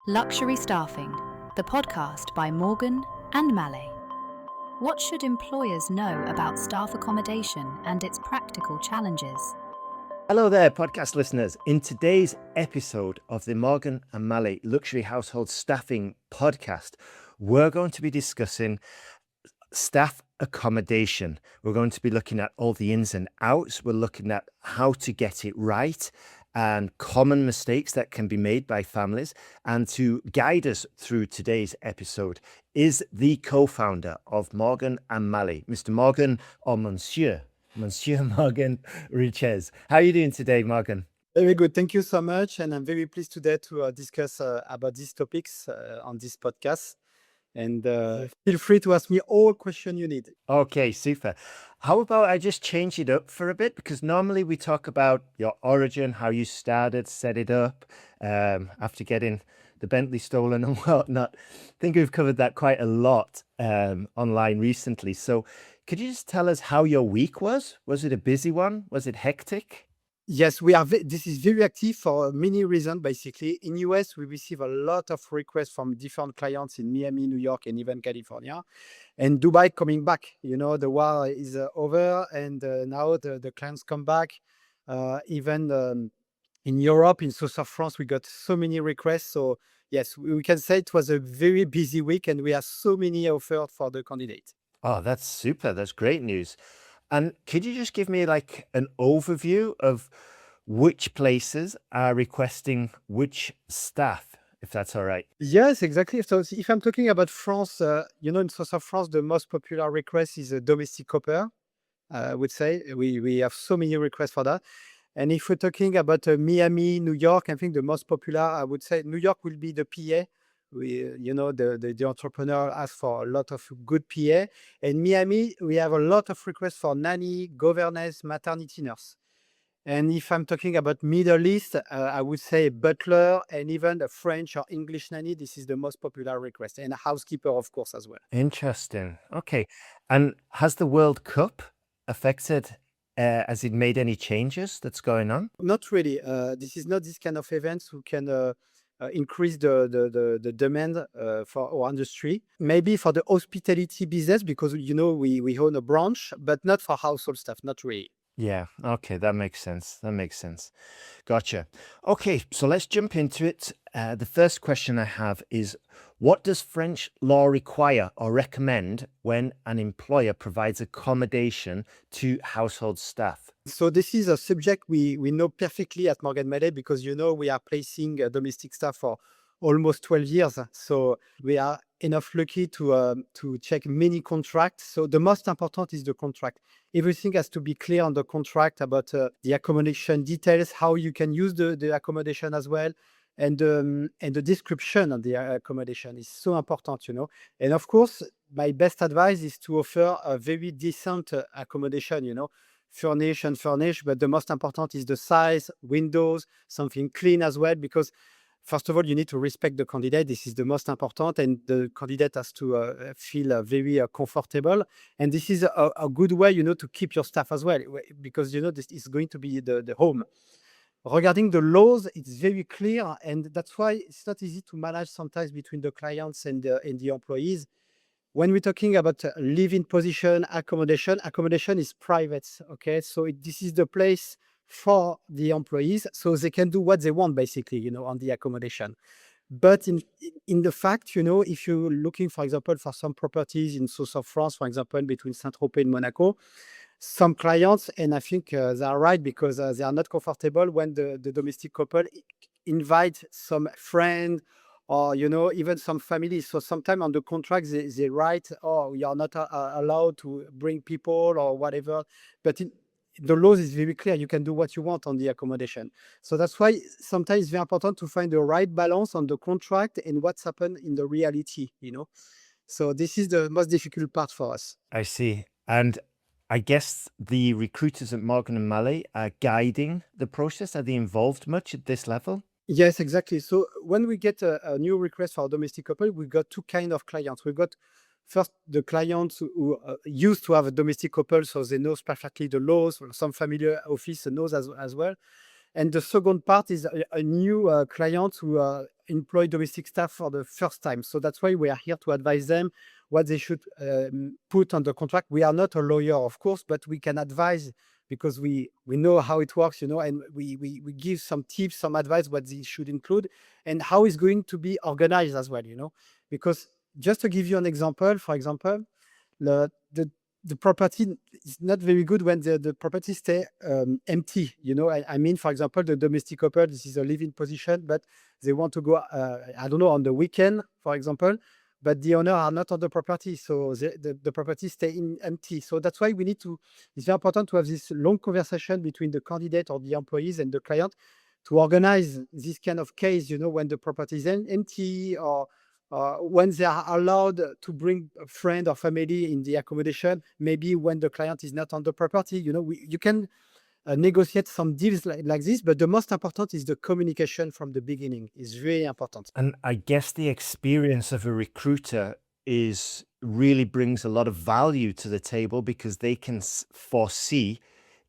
Luxury Staffing, the podcast by Morgan and Mallet. What should employers know about staff accommodation and its practical challenges? Hello there, podcast listeners. In today's episode of the Morgan and Mallet Luxury Household Staffing podcast, we're going to be discussing staff accommodation. We're going to be looking at all the ins and outs. We're looking at how to get it right and common mistakes that can be made by families. And to guide us through today's episode is the co-founder of Morgan and Mallet, Mr. Morgan or Monsieur Morgan Richez. How are you doing today, Morgan? Very good. Thank you so much. And I'm very pleased today to discuss about these topics on this podcast. And feel free to ask me all questions you need. Okay, super. How about I just change it up for a bit? Because normally we talk about your origin, how you started, set it up after getting the Bentley stolen and whatnot. I think we've covered that quite a lot online recently. So could you just tell us how your week was? Was it a busy one? Was it hectic? Yes, we are. This is very active for many reasons. Basically, in US, we receive a lot of requests from different clients in Miami, New York, and even California. And Dubai coming back. You know, the war is over, and now the clients come back. Even in Europe, in south of France, we got so many requests. So yes, we can say it was a very busy week, and we have so many offers for the candidate. Oh, that's super. That's great news. And could you just give me like an overview of which places are requesting which staff, if that's all right? Yes, exactly. So if I'm talking about France, in south of France, the most popular request is a domestic copper. I would say we have so many requests for that. And if we're talking about Miami, New York, I think the most popular, I would say New York will be the PA. The entrepreneur asks for a lot of good PA. And Miami, we have a lot of requests for nanny, governess, maternity nurse. And if I'm talking about Middle East, I would say butler and even a French or English nanny. This is the most popular request. And a housekeeper, of course, as well. Interesting. Okay. And has the World Cup affected, has it made any changes that's going on? Not really. This is not this kind of events who can increase the demand for our industry. Maybe for the hospitality business, because, we own a branch, but not for household stuff, not really. Yeah. Okay. That makes sense. That makes sense. Gotcha. Okay. So let's jump into it. The first question I have is, what does French law require or recommend when an employer provides accommodation to household staff? So this is a subject we know perfectly at Morgan Mallet because, we are placing domestic staff for almost 12 years. So we are enough lucky to check many contracts. So the most important is the contract. Everything has to be clear on the contract about the accommodation details, how you can use the accommodation as well. And the description of the accommodation is so important. And of course, my best advice is to offer a very decent accommodation, furnish and furnish, but the most important is the size, windows, something clean as well, because first of all, you need to respect the candidate. This is the most important, and the candidate has to feel very comfortable. And this is a good way, to keep your staff as well, because, this is going to be the home. Regarding the laws, it's very clear, and that's why it's not easy to manage sometimes between the clients and the employees. When we're talking about living position, accommodation is private, okay? So this is the place for the employees, so they can do what they want, basically, on the accommodation. But in the fact, if you're looking, for example, for some properties in south of France, for example, between Saint-Tropez and Monaco, some clients, and I think they are right because they are not comfortable when the domestic couple invite some friend or, even some families. So sometimes on the contract, they write, oh, you are not allowed to bring people or whatever. But the laws is very clear. You can do what you want on the accommodation. So that's why sometimes it's very important to find the right balance on the contract and what's happened in the reality. So this is the most difficult part for us. I see. And I guess the recruiters at Morgan and Mallet are guiding the process. Are they involved much at this level? Yes, exactly. So when we get a new request for a domestic couple, we've got two kind of clients. We've got first the clients who used to have a domestic couple, so they know perfectly the laws. Some family office knows as well. And the second part is a new client who employ domestic staff for the first time. So that's why we are here to advise them what they should put on the contract. We are not a lawyer, of course, but we can advise because we know how it works, and we give some tips, some advice what they should include and how it's going to be organized as well, because just to give you an example, for example, the the the property is not very good when the property stay empty. I mean, for example, the domestic couple, this is a living position, but they want to go, I don't know, on the weekend, for example, but the owner are not on the property, so the property stay empty. So that's why it's very important to have this long conversation between the candidate or the employees and the client to organize this kind of case, when the property is empty or when they are allowed to bring a friend or family in the accommodation, maybe when the client is not on the property, you can negotiate some deals like this, but the most important is the communication from the beginning is very important. And I guess the experience of a recruiter is really brings a lot of value to the table because they can foresee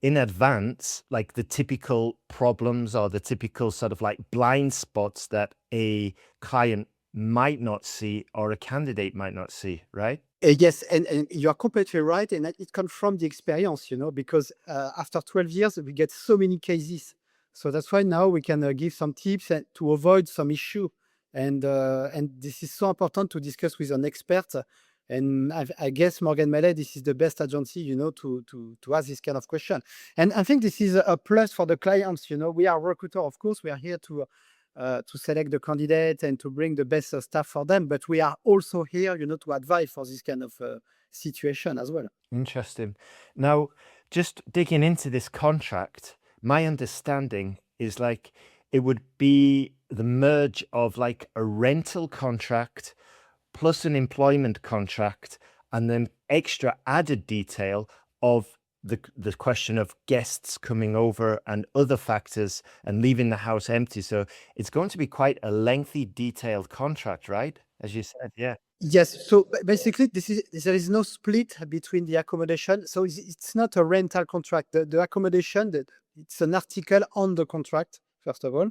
in advance like the typical problems or the typical sort of like blind spots that a client might not see or a candidate might not see, right? Yes, and you are completely right, and it comes from the experience, because after 12 years we get so many cases, so that's why now we can give some tips to avoid some issue, and this is so important to discuss with an expert, and I guess Morgan Mallet, this is the best agency, to ask this kind of question, and I think this is a plus for the clients. We are recruiter, of course, we are here to select the candidate and to bring the best staff for them. But we are also here, to advise for this kind of situation as well. Interesting. Now, just digging into this contract, my understanding is like it would be the merge of like a rental contract plus an employment contract and then extra added detail of the question of guests coming over and other factors and leaving the house empty. So it's going to be quite a lengthy, detailed contract, right? As you said, yeah. Yes. So basically, there is no split between the accommodation. So it's not a rental contract. The accommodation, it's an article on the contract, first of all.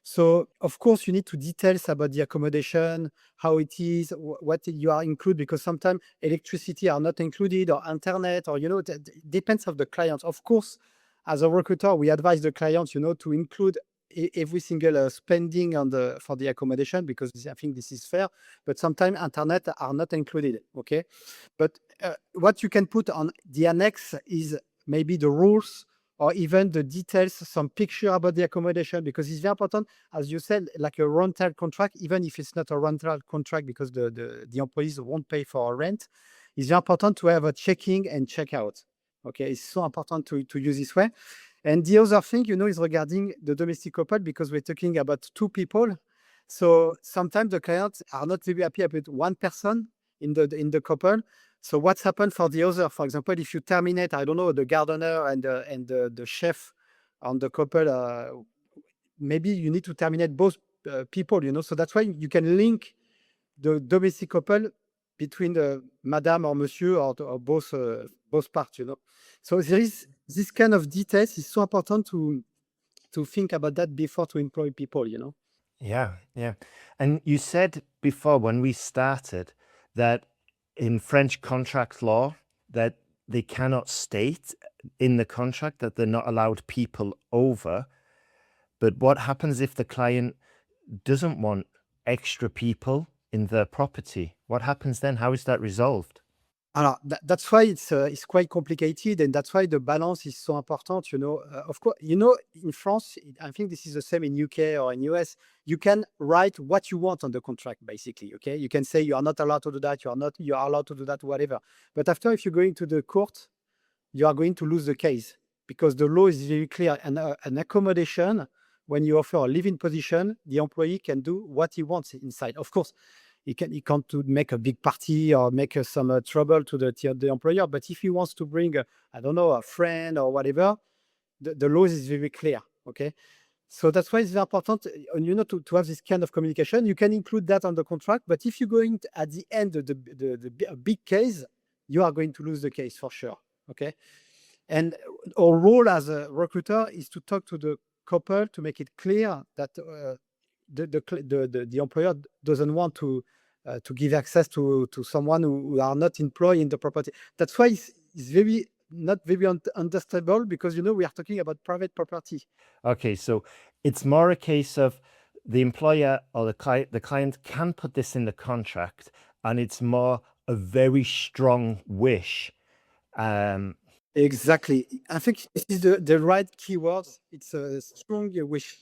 So of course, you need to details about the accommodation, how it is, what you are include, because sometimes electricity are not included or internet, or it depends of the client. Of course, as a recruiter, we advise the client, to include every single spending for the accommodation, because I think this is fair. But sometimes internet are not included. Okay, but what you can put on the annex is maybe the rules or even the details, some picture about the accommodation, because it's very important, as you said, like a rental contract, even if it's not a rental contract, because the employees won't pay for a rent. It's very important to have a check-in and check-out. Okay, it's so important to use this way. And the other thing, is regarding the domestic couple, because we're talking about two people. So sometimes the clients are not very happy about one person in the couple. So what's happened for the other? For example, if you terminate, I don't know, the gardener and the chef on the couple, maybe you need to terminate both people. So that's why you can link the domestic couple between the madame or monsieur or both parts. So there is this kind of details. It's so important to think about that before to employ people. Yeah, yeah. And you said before when we started that in French contract law that they cannot state in the contract that they're not allowed people over. But what happens if the client doesn't want extra people in their property? What happens then? How is that resolved? Alors, that's why it's quite complicated, and that's why the balance is so important. Of course, in France, I think this is the same in UK or in US. You can write what you want on the contract, basically. Okay, you can say you are not allowed to do that. You are allowed to do that, whatever. But after, if you're going to the court, you are going to lose the case, because the law is very clear. And an accommodation, when you offer a living position, the employee can do what he wants inside. Of course, he can't to make a big party or make some trouble to the employer. But if he wants to bring, I don't know, a friend or whatever, the law is very clear. Okay, so that's why it's very important, to have this kind of communication. You can include that on the contract, but if you're going at the end of a big case, you are going to lose the case for sure. Okay, and our role as a recruiter is to talk to the couple to make it clear that the employer doesn't want to give access to someone who are not employed in the property. That's why it's very not very understandable, because we are talking about private property. Okay, so it's more a case of the employer or the client can put this in the contract, and it's more a very strong wish. Exactly. I think this is the right keywords. It's a strong wish.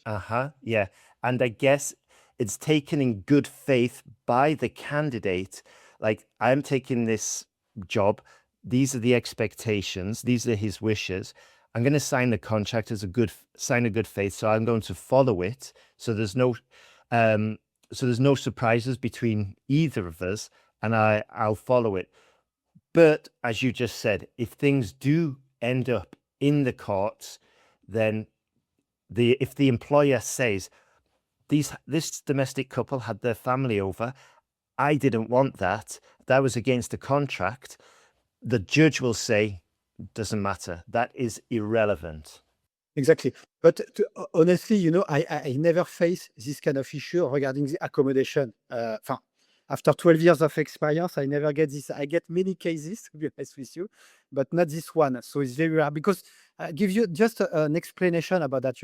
Yeah. And I guess it's taken in good faith by the candidate. Like, I'm taking this job. These are the expectations. These are his wishes. I'm going to sign the contract as a good sign of good faith. So I'm going to follow it. So there's no surprises between either of us, and I'll follow it. But as you just said, if things do end up in the courts, then if the employer says this domestic couple had their family over, I didn't want that was against the contract, the judge will say, doesn't matter, that is irrelevant. Exactly. But honestly, I never face this kind of issue regarding the accommodation. After 12 years of experience, I never get this. I get many cases, to be honest with you, but not this one. So it's very rare, because I give you just an explanation about that.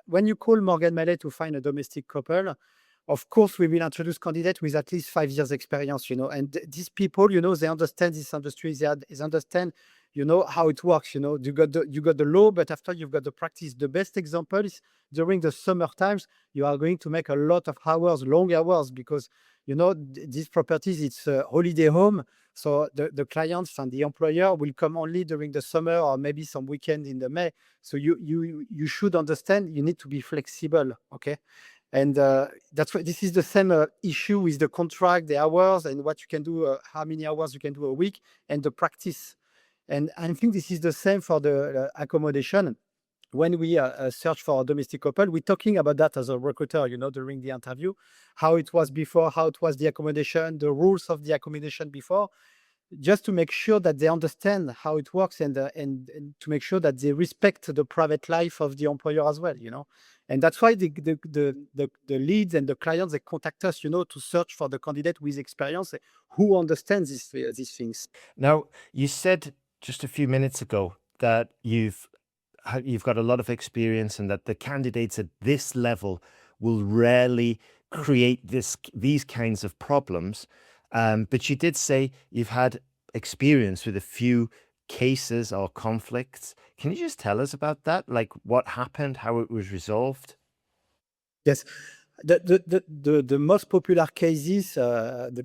When you call Morgan Mallet to find a domestic couple, of course, we will introduce candidates with at least 5 years experience, and these people, they understand this industry, they understand, how it works. You got the law, but after you've got the practice. The best example is during the summer times, you are going to make a lot of hours, long hours, because these properties, it's a holiday home. So the clients and the employer will come only during the summer, or maybe some weekend in the May. So you should understand, you need to be flexible, okay? And that's why this is the same issue with the contract, the hours, and what you can do, how many hours you can do a week, and the practice. And I think this is the same for the accommodation. When we search for a domestic couple, we're talking about that as a recruiter, during the interview, how it was before, how it was the accommodation, the rules of the accommodation before, just to make sure that they understand how it works, and to make sure that they respect the private life of the employer as well. And that's why the leads and the clients, they contact us, to search for the candidate with experience who understands these things. Now, you said just a few minutes ago that you've got a lot of experience, and that the candidates at this level will rarely create these kinds of problems. But you did say you've had experience with a few cases or conflicts. Can you just tell us about that? Like, what happened, how it was resolved? Yes. The most popular cases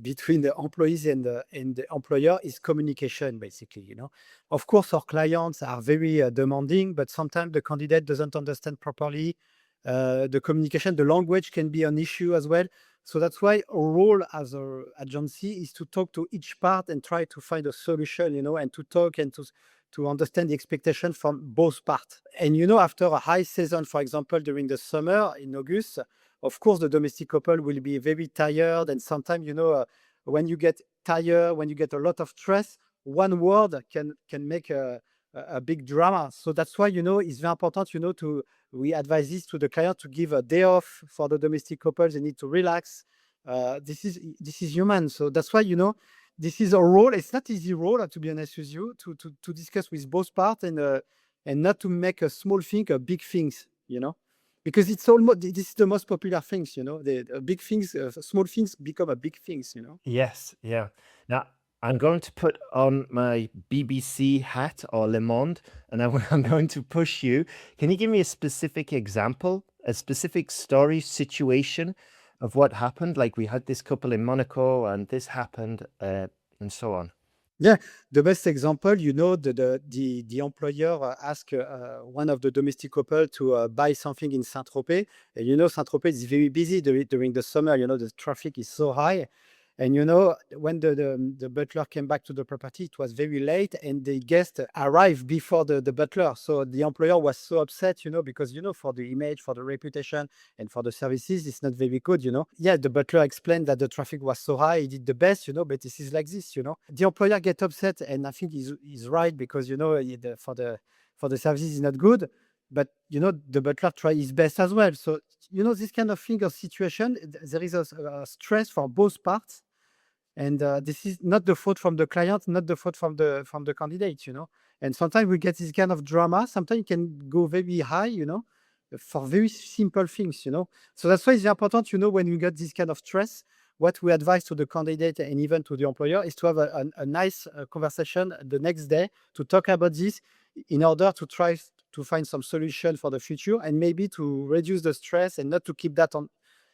between the employees and the employer is communication, basically. Of course, our clients are very demanding, but sometimes the candidate doesn't understand properly. The communication, the language can be an issue as well. So that's why our role as an agency is to talk to each part and try to find a solution, and to talk and to understand the expectation from both parts. And after a high season, for example, during the summer in August, of course, the domestic couple will be very tired. And sometimes, when you get tired, when you get a lot of stress, one word can make a big drama. So that's why, it's very important, we advise this to the client, to give a day off for the domestic couples. They need to relax. This is human. So that's why, this is a role. It's not easy role, to be honest with you, to discuss with both parts, and not to make a small thing a big things, because it's almost, this is the most popular things, the big things, small things become a big things. Yes, yeah. Now, I'm going to put on my BBC hat or Le Monde, and I'm going to push you. Can you give me a specific example, a specific story, situation of what happened? Like, we had this couple in Monaco, and this happened, and so on. Yeah, the best example, the employer asked one of the domestic couple to buy something in Saint-Tropez. And Saint-Tropez is very busy during the summer. The traffic is so high. And when the butler came back to the property, it was very late, and the guest arrived before the butler. So the employer was so upset, because for the image, for the reputation, and for the services, it's not very good. Yeah, the butler explained that the traffic was so high, he did the best, but this is like this. The employer get upset, and I think he's right, because for the services is not good. but the butler try his best as well. So this kind of thing or situation, there is a stress for both parts, and this is not the fault from the client, not the fault from the candidate. And sometimes we get this kind of drama. Sometimes it can go very high, for very simple things. So that's why it's important, when you get this kind of stress, what we advise to the candidate and even to the employer is to have a nice conversation the next day to talk about this in order to try to find some solution for the future and maybe to reduce the stress and not to keep that on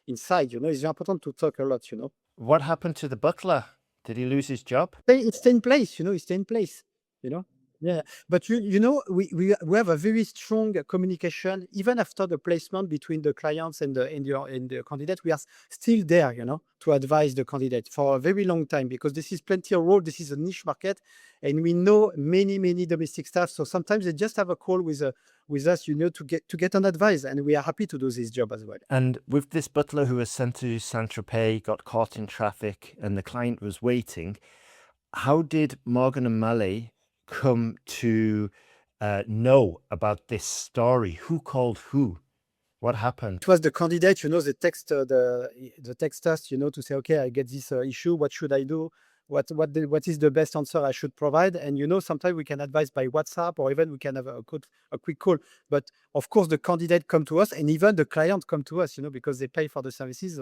inside. It's very important to talk a lot. What happened to the butler? Did he lose his job? It stay in place. It stay in place. You know. Yeah, but we have a very strong communication even after the placement between the clients and the candidate. We are still there, to advise the candidate for a very long time because this is plenty of role. This is a niche market, and we know many domestic staff. So sometimes they just have a call with us, to get an advice, and we are happy to do this job as well. And with this butler who was sent to Saint-Tropez, got caught in traffic, and the client was waiting, how did Morgan and Mallet come to know about this story? Who called who? What happened? It was the candidate, they text the text us, to say, okay, I get this issue. What should I do? What is the best answer I should provide? And sometimes we can advise by WhatsApp or even we can have a quick call. But of course, the candidate come to us and even the client come to us, because they pay for the services.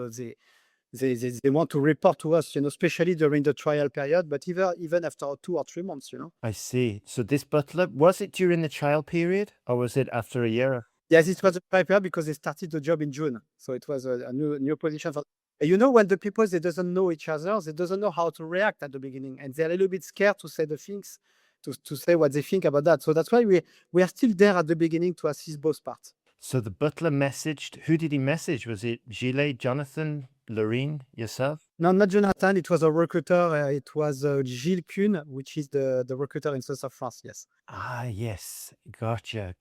So they want to report to us, especially during the trial period, but even after 2 or 3 months. I see. So this butler, was it during the trial period or was it after a year? Yes, it was a trial period because they started the job in June. So it was a new position for. When the people, they doesn't know each other, they doesn't know how to react at the beginning, and they're a little bit scared to say the things, to say what they think about that. So that's why we are still there at the beginning to assist both parts. So the butler messaged, who did he message? Was it Gilles, Jonathan, Lorraine, yourself? No, not Jonathan. It was a recruiter. It was Gilles Kuhn, which is the recruiter in south of France. Yes. Ah, yes. Gotcha.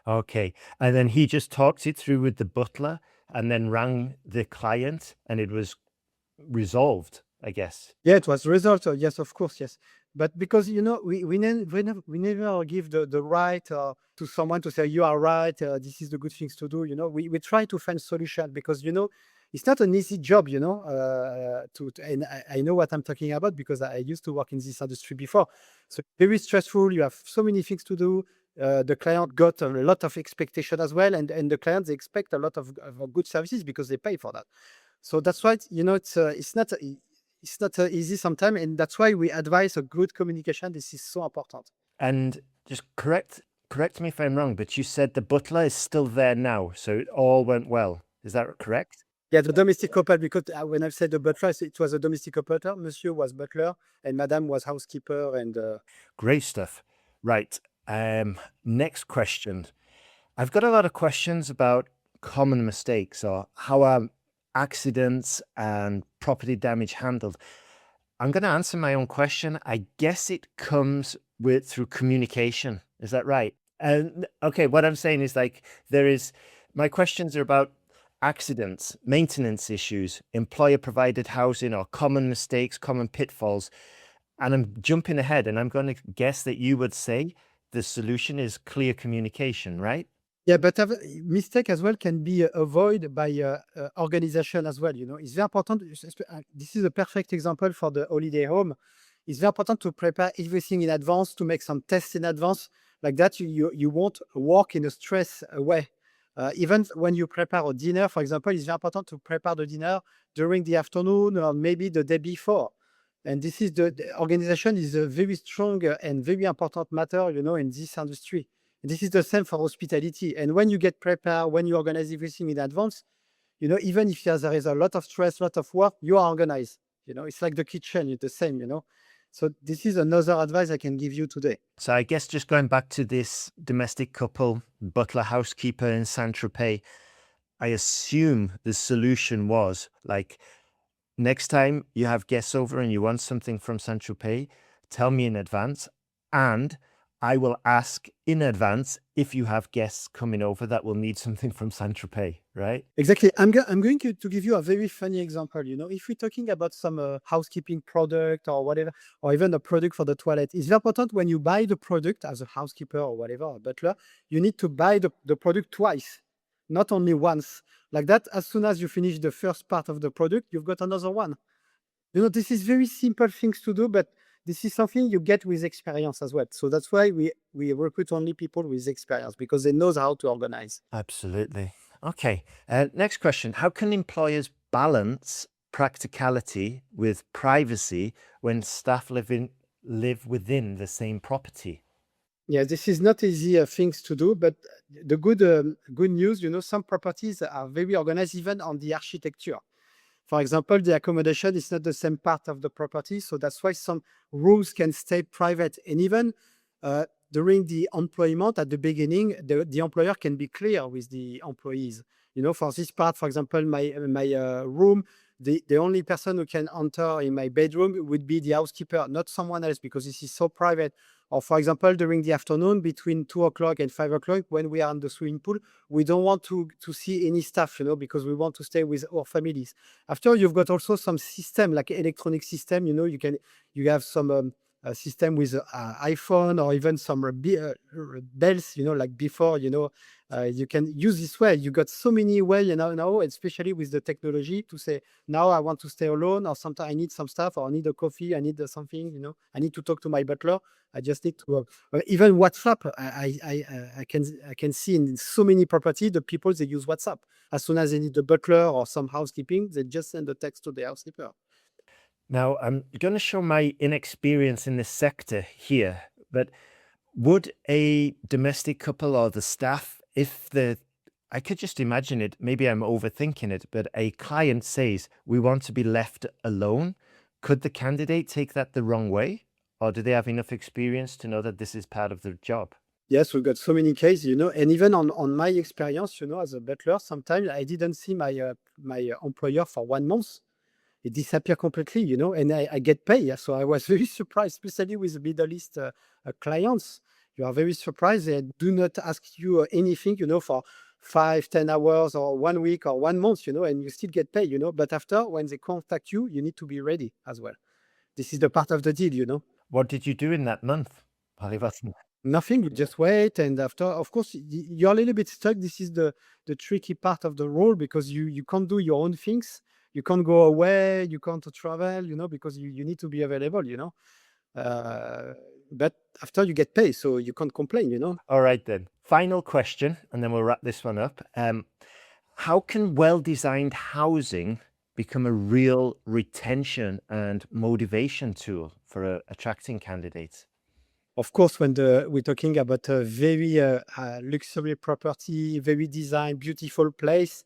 Okay. And then he just talked it through with the butler and then rang the client and it was resolved, I guess. Yeah, it was resolved. Yes, of course, yes. But because we never give the right to someone to say you are right. This is the good things to do. We try to find solution because it's not an easy job. And I know what I'm talking about because I used to work in this industry before. So very stressful. You have so many things to do. The client got a lot of expectation as well, and the clients, they expect a lot of good services because they pay for that. So that's why it's not easy sometimes, and that's why we advise a good communication. This is so important. And just correct me if I'm wrong, but you said the butler is still there now, so it all went well. Is that correct? Yeah, the domestic couple, because when I said the butler, it was a domestic couple. Monsieur was butler and Madame was housekeeper. And Great stuff. Right. Next question. I've got a lot of questions about common mistakes or how are accidents and property damage handled. I'm going to answer my own question. I guess it comes through communication. Is that right? And okay, what I'm saying is my questions are about accidents, maintenance issues, employer provided housing or common mistakes, common pitfalls. And I'm jumping ahead and I'm going to guess that you would say the solution is clear communication, right? yeah, but mistake as well can be avoided by organization as well. It's very important. This is a perfect example for the holiday home. It's very important to prepare everything in advance, to make some tests in advance. Like that, you won't work in a stress way. Even when you prepare a dinner, for example, it's very important to prepare the dinner during the afternoon or maybe the day before. And this is the organization is a very strong and very important matter, in this industry. And this is the same for hospitality. And when you get prepared, when you organize everything in advance, even if there is a lot of stress, lot of work, you are organized. It's like the kitchen, it's the same. So this is another advice I can give you today. So I guess just going back to this domestic couple, butler housekeeper in Saint-Tropez, I assume the solution was like, next time you have guests over and you want something from Saint-Tropez, tell me in advance and I will ask in advance if you have guests coming over that will need something from Saint-Tropez, right? Exactly. I'm going to give you a very funny example. If we're talking about some housekeeping product or whatever, or even a product for the toilet, it's very important when you buy the product as a housekeeper or whatever, a butler, you need to buy the product twice, not only once. Like that, as soon as you finish the first part of the product, you've got another one. This is very simple things to do, but this is something you get with experience as well. So that's why we recruit only people with experience because they know how to organize. Absolutely. Okay. Next question. How can employers balance practicality with privacy when staff live within the same property? Yeah, this is not easy things to do, but the good news, some properties are very organized even on the architecture. For example, the accommodation is not the same part of the property, so that's why some rooms can stay private. And even during the employment at the beginning, the employer can be clear with the employees. For this part, for example, my room, the only person who can enter in my bedroom would be the housekeeper, not someone else, because this is so private. Or for example, during the afternoon between 2 o'clock and 5 o'clock, when we are in the swimming pool, we don't want to see any staff, because we want to stay with our families. After, you've got also some system like electronic system. You have some system with iPhone or even some bells. Like before. You can use this way. You got so many ways now, especially with the technology, to say now I want to stay alone, or sometimes I need some stuff, or I need a coffee, I need something. I need to talk to my butler. I just need to even WhatsApp. I can see in so many property the people they use WhatsApp. As soon as they need a butler or some housekeeping, they just send a text to the housekeeper. Now, I'm going to show my inexperience in this sector here, but would a domestic couple or the staff, I could just imagine it, maybe I'm overthinking it, but a client says, we want to be left alone. Could the candidate take that the wrong way? Or do they have enough experience to know that this is part of their job? Yes, we've got so many cases, and even on my experience, as a butler, sometimes I didn't see my employer for 1 month. It disappeared completely, and I get paid. Yeah. So I was very surprised, especially with the Middle East clients. You are very surprised. They do not ask you anything, for 5, 10 hours or 1 week or 1 month, and you still get paid, But after, when they contact you, you need to be ready as well. This is the part of the deal. What did you do in that month? Nothing, you just wait, and after, of course, you're a little bit stuck. This is the tricky part of the role because you can't do your own things. You can't go away, you can't travel, because you need to be available. Uh, but after you get paid, so you can't complain. All right, then. Final question, and then we'll wrap this one up. How can well-designed housing become a real retention and motivation tool for attracting candidates? Of course, when we're talking about a very luxury property, very designed, beautiful place,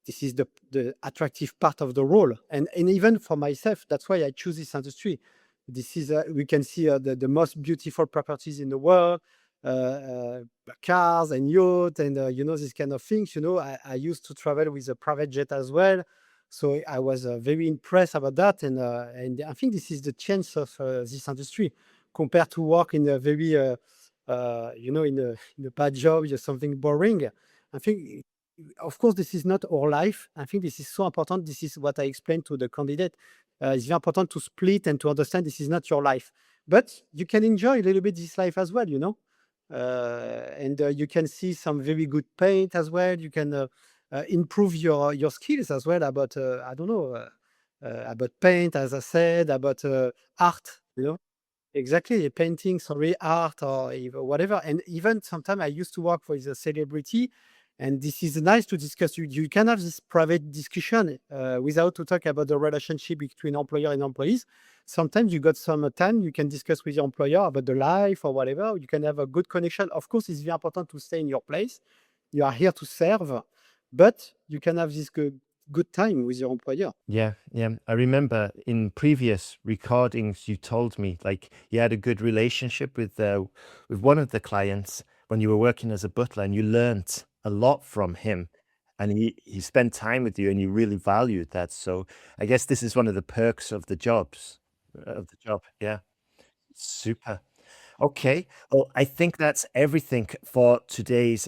this is the attractive part of the role. And even for myself, that's why I choose this industry. This is we can see the most beautiful properties in the world, uh, uh, cars and yacht, and this kind of things. I used to travel with a private jet as well, so I was very impressed about that. And I think this is the chance of this industry compared to work in a very in a bad job, just something boring. I think, of course, this is not our life. I think this is so important. This is what I explained to the candidate. It's very important to split and to understand this is not your life, but you can enjoy a little bit this life as well. And you can see some very good paint as well. You can improve your skills as well about I don't know about paint, as I said, about art. Exactly, painting, sorry, art, or whatever. And even sometimes I used to work with a celebrity, and this is nice to discuss. You can have this private discussion without to talk about the relationship between employer and employees. Sometimes you got some time you can discuss with your employer about the life or whatever. You can have a good connection. Of course, it's very important to stay in your place. You are here to serve, but you can have this good time with your employer. Yeah, yeah. I remember in previous recordings you told me like you had a good relationship with one of the clients when you were working as a butler, and you learnt a lot from him, and he spent time with you, and you really valued that. So I guess this is one of the perks of the job. Yeah, super. Okay. Well, I think that's everything for today's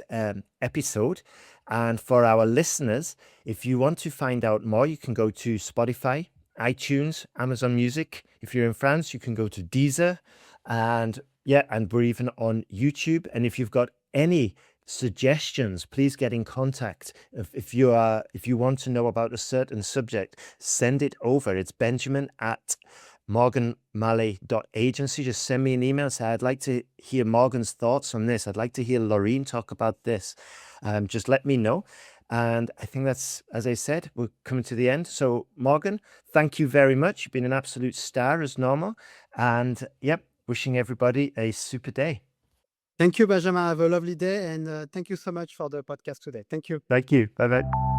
episode. And for our listeners, if you want to find out more, you can go to Spotify, iTunes, Amazon Music. If you're in France, you can go to Deezer. And yeah, and we're even on YouTube. And if you've got any suggestions, please get in contact. If you want to know about a certain subject, send it over. It's Benjamin at morganmallet.agency. Just send me an email. Say, I'd like to hear Morgan's thoughts on this. I'd like to hear Laureen talk about this. Just let me know. And I think that's, as I said, we're coming to the end. So, Morgan, thank you very much. You've been an absolute star as normal. And yep, wishing everybody a super day. Thank you, Benjamin. Have a lovely day. And thank you so much for the podcast today. Thank you. Thank you. Bye bye.